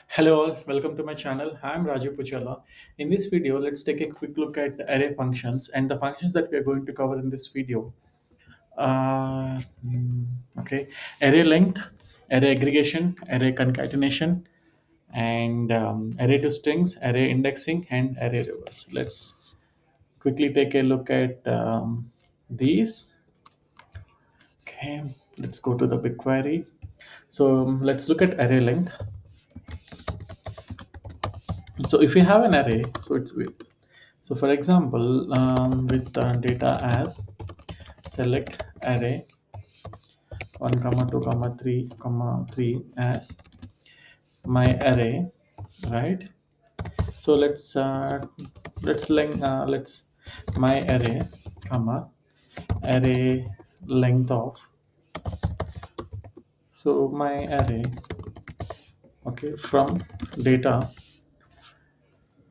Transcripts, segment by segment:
Hello all, welcome to my channel. I'm Raju Puchala. In this video, let's take a quick look at the array functions and the functions that we are going to cover in this video. Uh, mm, okay, array length, array aggregation, array concatenation, and array to strings, array indexing, and array reverse. Let's quickly take a look at these. Okay, let's go to the BigQuery. So let's look at array length. So if you have an array, so it's with. So for example, with data as select array 1 comma 2 comma 3 comma 3 as my array, right? So let's my array comma array length of, so my array, okay, from data.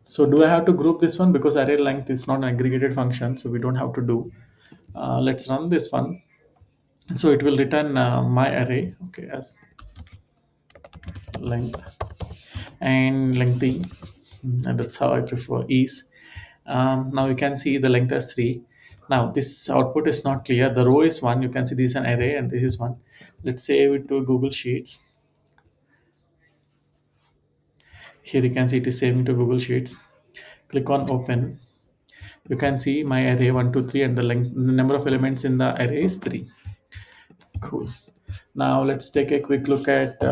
So do I have to group this one because array length is not an aggregated function, so we don't have to do. Let's run this one. So it will return my array, okay, as length and lengthy. And that's how I prefer is. Now you can see the length as 3. Now this output is not clear. The row is 1. You can see this is an array and this is 1. Let's save it to Google Sheets. Here you can see it is saving to Google Sheets. Click on open. You can see my array 1, 2, 3, and the number of elements in the array is 3. Cool. Now let's take a quick look at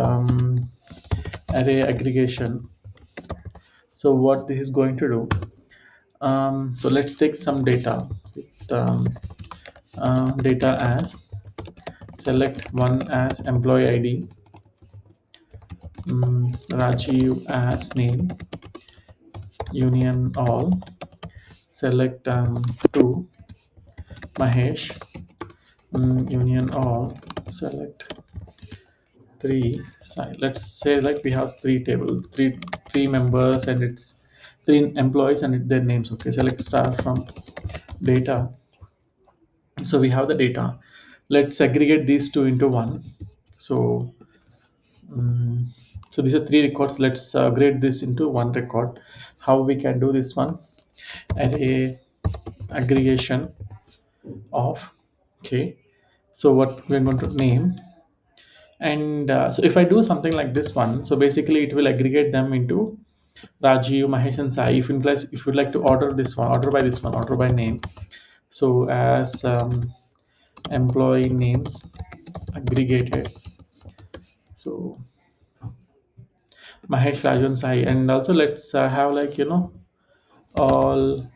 array aggregation. So what this is going to do, so let's take some data with data as select one as employee ID, Rajiv as name, union all, select two, Mahesh, union all, select three side. Let's say like we have three members and it's three employees and their names. Okay, select star from data. So we have the data. Let's aggregate these two into one. So so these are three records. Let's grade this into one record. How we can do this one? Array aggregation of, okay. So what we're going to name, and so if I do something like this one, so basically it will aggregate them into Rajiv, Mahesh, and Sai. If you'd like to order this one, order by this one, order by name. So as employee names aggregated. So Mahesh, Raju, and Sai, and also let's have like all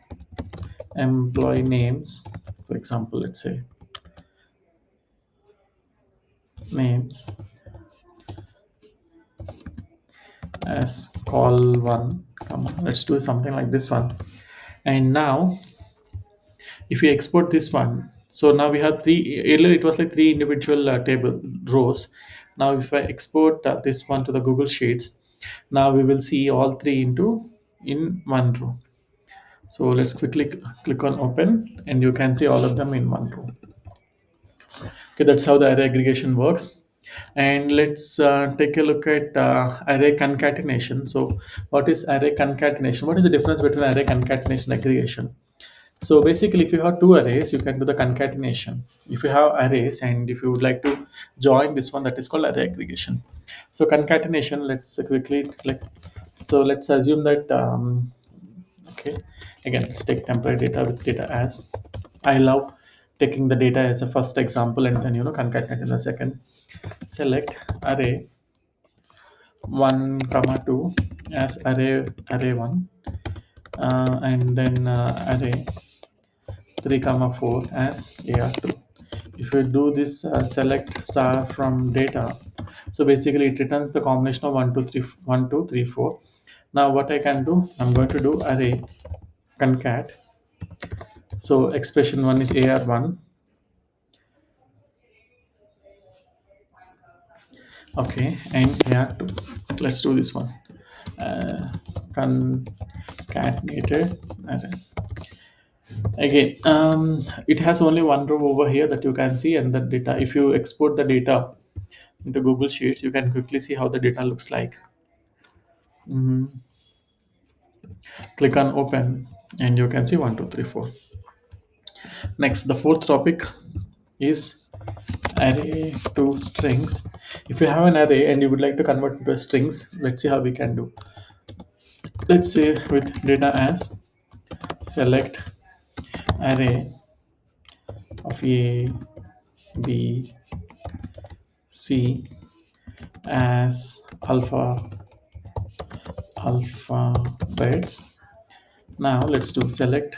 employee names. For example, let's say names as call one. Come on, let's do something like this one. And now, if we export this one, so now we have three. Earlier, it was like three individual table rows. Now, if I export this one to the Google Sheets, now we will see all three into in one row. So let's quickly click on open, and you can see all of them in one row. Okay, that's how the array aggregation works. And let's take a look at array concatenation. So what is array concatenation? What is the difference between array concatenation and aggregation? So basically, if you have two arrays, you can do the concatenation. If you have arrays and if you would like to join this one, that is called array aggregation. So concatenation, let's quickly click. So let's assume that, okay, again, let's take temporary data with data as. I love taking the data as a first example and then, concatenate in a second. Select array 1 comma 2 as array 1, and then array 3 comma 4 as AR2. If you do this select star from data, so basically it returns the combination of 1 2 3 1 2 3 4. Now what I can do, I'm going to do array concat. So expression 1 is AR1, okay, and AR2. Let's do this one. Concatenated array. Again, it has only one row over here that you can see, and the data, if you export the data into Google Sheets, you can quickly see how the data looks like. Mm, click on open and you can see 1 2 3 4. Next, the fourth topic is array to strings. If you have an array and you would like to convert into strings, let's see how we can do. Let's say with data as select array of a b c as alphabets. Now let's do select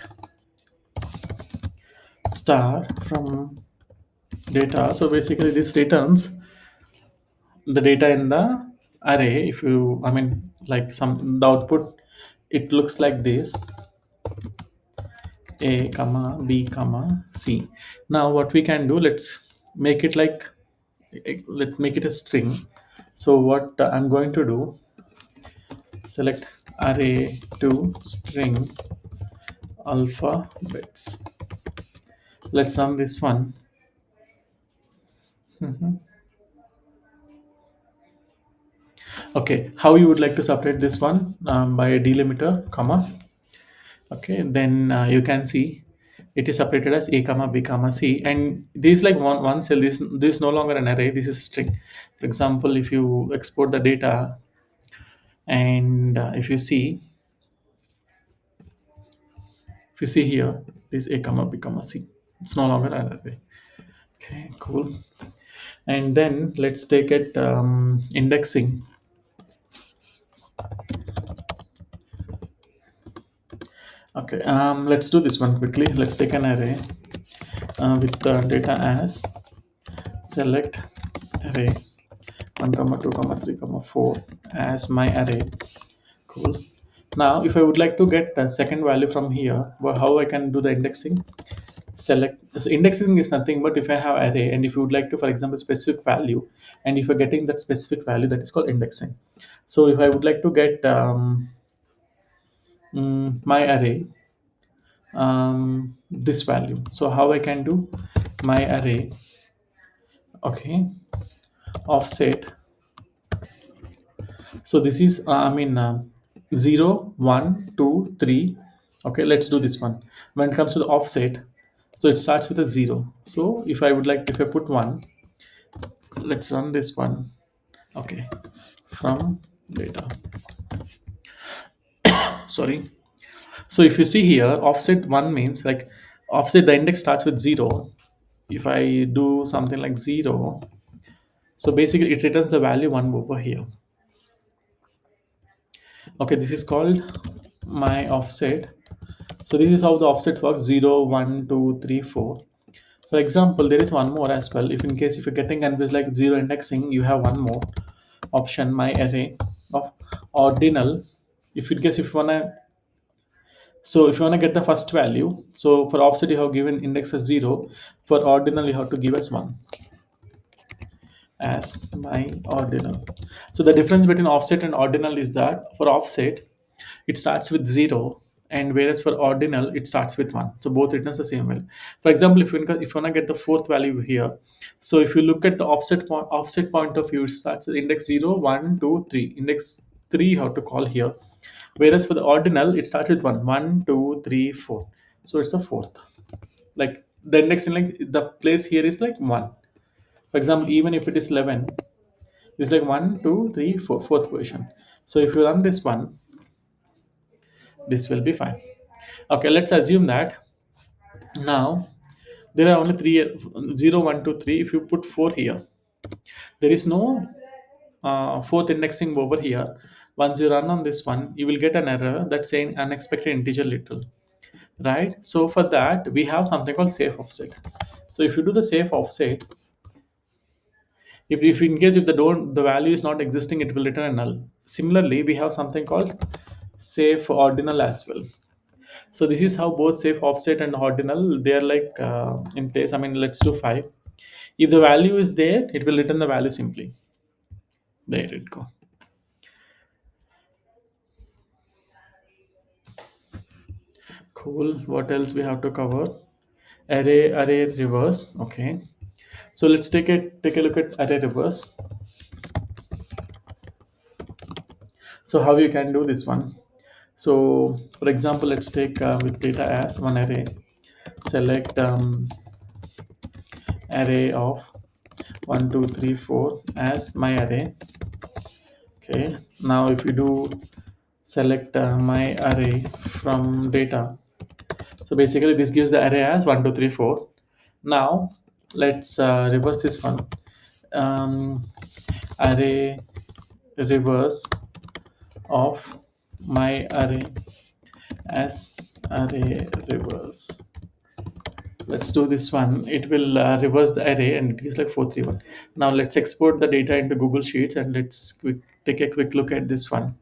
star from data. So basically this returns the data in the array. If you, I mean, like some the output, it looks like this: a comma b comma c. Now what we can do, let's make it like, let's make it a string. So what I'm going to do, select array to string alphabets. Let's run this one. Okay, how you would like to separate this one, by a delimiter comma. Okay, then you can see it is separated as a comma b comma c, and this is like one cell. This is no longer an array, this is a string. For example, if you export the data and if you see here, this a comma b comma c, it's no longer an array. Okay, cool. And then let's take it, indexing. Okay, let's do this one quickly. Let's take an array with data as select array 1 comma 2 comma 3 comma 4 as my array. Cool. Now if I would like to get a second value from here, well, how I can do the indexing? Select, so indexing is nothing but if I have array and if you would like to, for example, specific value, and if you're getting that specific value, that is called indexing. So if I would like to get my array, this value, so how I can do my array, okay, offset. So this is, 0 1 2 3. Okay, let's do this one. When it comes to the offset, so it starts with a 0. So if I would like, if I put 1, let's run this one. Okay, from data, sorry. So if you see here, offset 1 means like offset, the index starts with 0. If I do something like 0, so basically it returns the value 1 over here. Okay, this is called my offset. So this is how the offset works: 0 1 2 3 4. For example, there is one more as well. If in case if you're getting confused like 0 indexing, you have one more option, my array of ordinal. If in case if you wanna, so if you wanna get the first value, so for offset you have given index as 0. For ordinal you have to give as 1 as my ordinal. So the difference between offset and ordinal is that for offset it starts with 0, and whereas for ordinal it starts with 1. So both returns the same value. For example, if you want to get the fourth value here, so if you look at the offset point of view, it starts with index 0 1 2 3. Index 3 you have to call here, whereas for the ordinal it starts with 1 1 2 3 4. So it's a fourth, like the index in like the place here is like 1. For example, even if it is 11, it's like 1 2 3 4, fourth position. So if you run this one, this will be fine. Okay, let's assume that now there are only three, 0 1 2 3. If you put 4 here, there is no fourth indexing over here. Once you run on this one, you will get an error that's saying unexpected integer little, right? So for that we have something called safe offset. So if you do the safe offset, if in case if the value is not existing, it will return a null. Similarly, we have something called safe ordinal as well. So this is how both safe offset and ordinal, they are like in place. I mean, let's do 5. If the value is there, it will return the value simply. There it go. Cool. What else we have to cover? Array reverse. Okay. So let's take a look at array reverse. So how you can do this one? So for example, let's take with data as one array, select array of 1 2 3 4 as my array. Okay, now if you do select my array from data, so basically this gives the array as 1 2 3 4. Now let's reverse this one. um, Array reverse of my array as array reverse. Let's do this one. It will reverse the array and it gives like 431. Now let's export the data into Google Sheets and take a quick look at this one.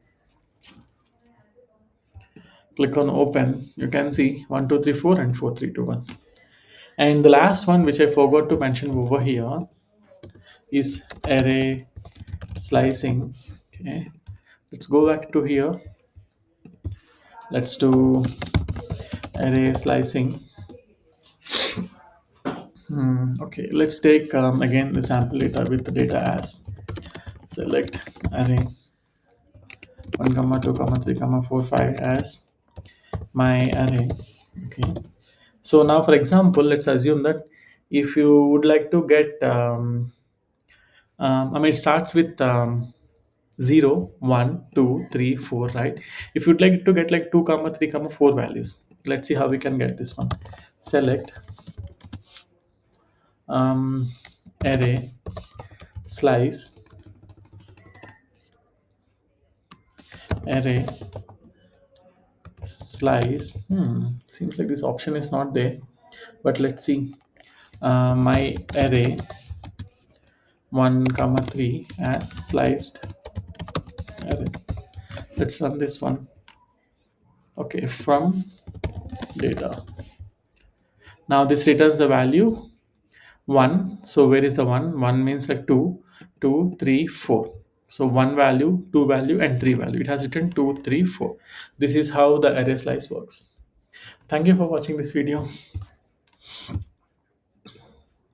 Click on open. You can see 1234 and 4321. And the last one which I forgot to mention over here is array slicing. Okay, let's go back to here. Let's do array slicing. Okay, let's take again the sample data with the data as select array 1 comma 2 comma 3 comma 4 5 as my array. Okay, so now for example, let's assume that if you would like to get I mean it starts with 0 1 2 3 4, right? If you'd like to get like 2 comma 3 comma 4 values, let's see how we can get this one. Select um, array slice array slice. Seems like this option is not there, but let's see. My array 1 comma 3 as sliced array. Let's run this one. Okay, from data. Now this returns the value 1. So where is the 1? 1 means like 2, 2, 3, 4. So 1 value, 2 value, and 3 value. It has written 2, 3, 4. This is how the array slice works. Thank you for watching this video.